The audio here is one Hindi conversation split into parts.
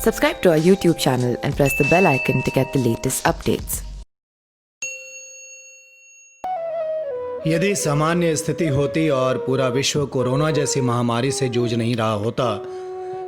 Subscribe to our YouTube channel and press the bell icon to get the latest updates. यदि सामान्य स्थिति होती और पूरा विश्व कोरोना जैसी महामारी से जूझ नहीं रहा होता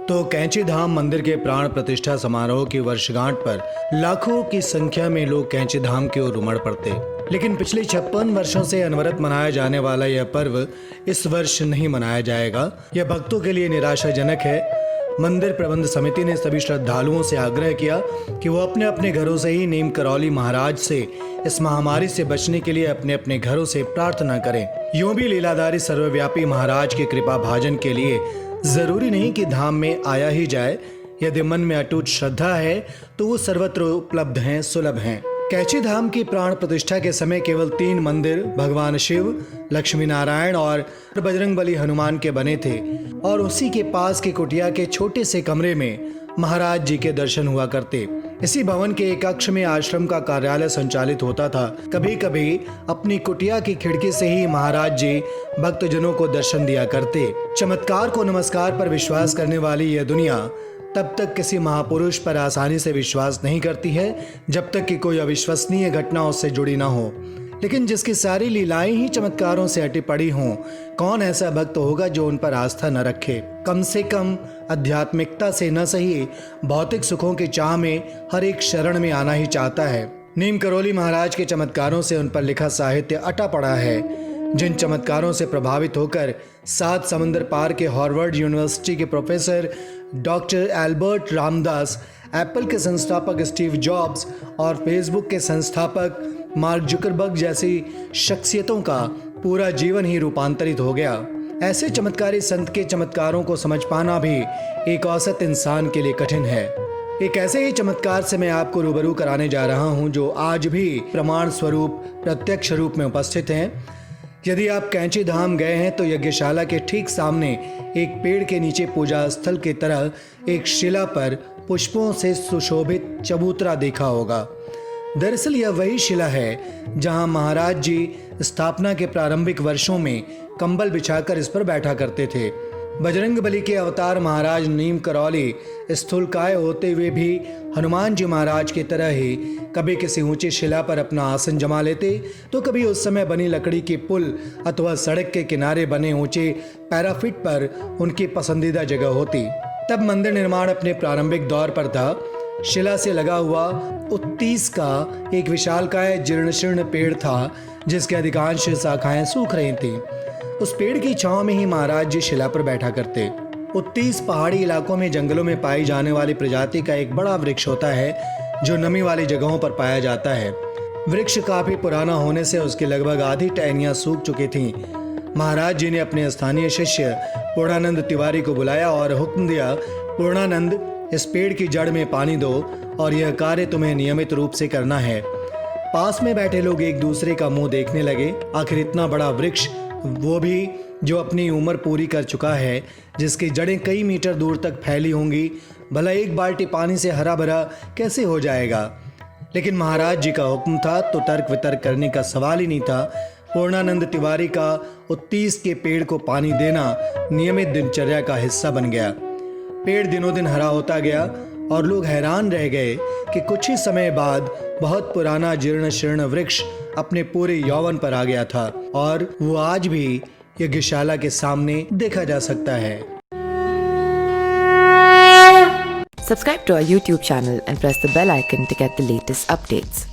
तो कैंची धाम मंदिर के प्राण प्रतिष्ठा समारोह की वर्षगांठ पर लाखों की संख्या में लोग कैंची धाम की ओर उमड़ पड़ते। लेकिन पिछले 56 वर्षों से अनवरत मनाया जाने वाला यह पर्व इस वर्ष नहीं मनाया जाएगा। यह भक्तों के लिए निराशाजनक है। मंदिर प्रबंध समिति ने सभी श्रद्धालुओं से आग्रह किया कि वो अपने अपने घरों से ही नीम करौली महाराज से इस महामारी से बचने के लिए अपने अपने घरों से प्रार्थना करें। यूं भी लीलाधारी सर्वव्यापी महाराज की कृपा भाजन के लिए जरूरी नहीं कि धाम में आया ही जाए। यदि मन में अटूट श्रद्धा है तो वो सर्वत्र उपलब्ध हैं, सुलभ हैं। कैंची धाम की प्राण प्रतिष्ठा के समय केवल 3 मंदिर भगवान शिव, लक्ष्मी नारायण और बजरंगबली हनुमान के बने थे और उसी के पास के कुटिया के छोटे से कमरे में महाराज जी के दर्शन हुआ करते। इसी भवन के एक कक्ष में आश्रम का कार्यालय संचालित होता था। कभी कभी अपनी कुटिया की खिड़की से ही महाराज जी भक्तजनों को दर्शन दिया करते। चमत्कार को नमस्कार पर विश्वास करने वाली यह दुनिया तब तक किसी महापुरुष पर आसानी से विश्वास नहीं करती है जब तक कि कोई अविश्वसनीय घटना उससे जुड़ी ना हो। लेकिन जिसकी सारी लीलाएं ही चमत्कारों से अटी पड़ी हों, कौन ऐसा भक्त होगा जो उन पर आस्था न रखे? कम से कम आध्यात्मिकता से न सही भौतिक सुखों की चाह में हर एक शरण में आना ही चाहता है। नीम करौली महाराज के चमत्कारों से उन पर लिखा साहित्य अटा पड़ा है। जिन चमत्कारों से प्रभावित होकर 7 समंदर पार के हार्वर्ड यूनिवर्सिटी के professor doctor Albert Ramdas, Apple के संस्थापक स्टीव जॉब्स और फेसबुक के संस्थापक मार्क जुकरबर्ग जैसी शख्सियतों का पूरा जीवन ही रूपांतरित हो गया। ऐसे चमत्कारी संत के चमत्कारों को समझ पाना भी एक औसत इंसान के लिए कठिन है। एक ऐसे ही चमत्कार से मैं आपको रूबरू कराने जा रहा हूं जो आज भी प्रमाण स्वरूप प्रत्यक्ष रूप में उपस्थित हैं। यदि आप कैंची धाम गए हैं तो यज्ञशाला के ठीक सामने एक पेड़ के नीचे पूजा स्थल की तरह एक शिला पर पुष्पों से सुशोभित चबूतरा देखा होगा। दरअसल यह वही शिला है जहां महाराज जी स्थापना के प्रारंभिक वर्षों में कंबल बिछाकर इस पर बैठा करते थे। बजरंगबली के अवतार महाराज नीम करौली स्थूलकाय होते हुए भी हनुमान जी महाराज की तरह ही कभी किसी ऊंची शिला पर अपना आसन जमा लेते तो कभी उस समय बनी लकड़ी के पुल अथवा सड़क के किनारे बने ऊंचे पैराफिट पर उनकी पसंदीदा जगह होती। तब मंदिर निर्माण अपने प्रारंभिक दौर पर था। शिला से लगा हुआ उत्तीस का एक विशालकाय जीर्ण शीर्ण पेड़ था जिसके अधिकांश शाखाएं सूख रही थीं। उस पेड़ की छांव में ही महाराज जी शिला पर बैठा करते। उत्तीस पहाड़ी इलाकों में जंगलों में पाई जाने वाली प्रजाति का एक बड़ा वृक्ष होता है जो नमी वाली जगहों पर पाया जाता है। वृक्ष काफी पुराना होने से उसकी लगभग आधी टहनियां सूख चुकी थीं। महाराज जी ने अपने स्थानीय शिष्य पूर्णानंद तिवारी को बुलाया और हुक्म दिया, पूर्णानंद, इस पेड़ की जड़ में पानी दो और यह कार्य तुम्हें नियमित रूप से करना है। पास में बैठे लोग एक दूसरे का मुंह देखने लगे। आखिर इतना बड़ा वृक्ष, वो भी जो अपनी उम्र पूरी कर चुका है, जिसकी जड़ें कई मीटर दूर तक फैली होंगी, भला एक बाल्टी पानी से हरा भरा कैसे हो जाएगा? लेकिन महाराज जी का हुक्म था तो तर्क वितर्क करने का सवाल ही नहीं था। पूर्णानंद तिवारी का उत्तीस के पेड़ को पानी देना नियमित दिनचर्या का हिस्सा बन गया। पेड़ दिनों दिन हरा होता गया और लोग हैरान रह गए कि कुछ ही समय बाद बहुत पुराना जीर्ण शीर्ण वृक्ष अपने पूरे यौवन पर आ गया था और वो आज भी यज्ञशाला के सामने देखा जा सकता है। Subscribe to our YouTube channel and press the bell icon to get the latest updates.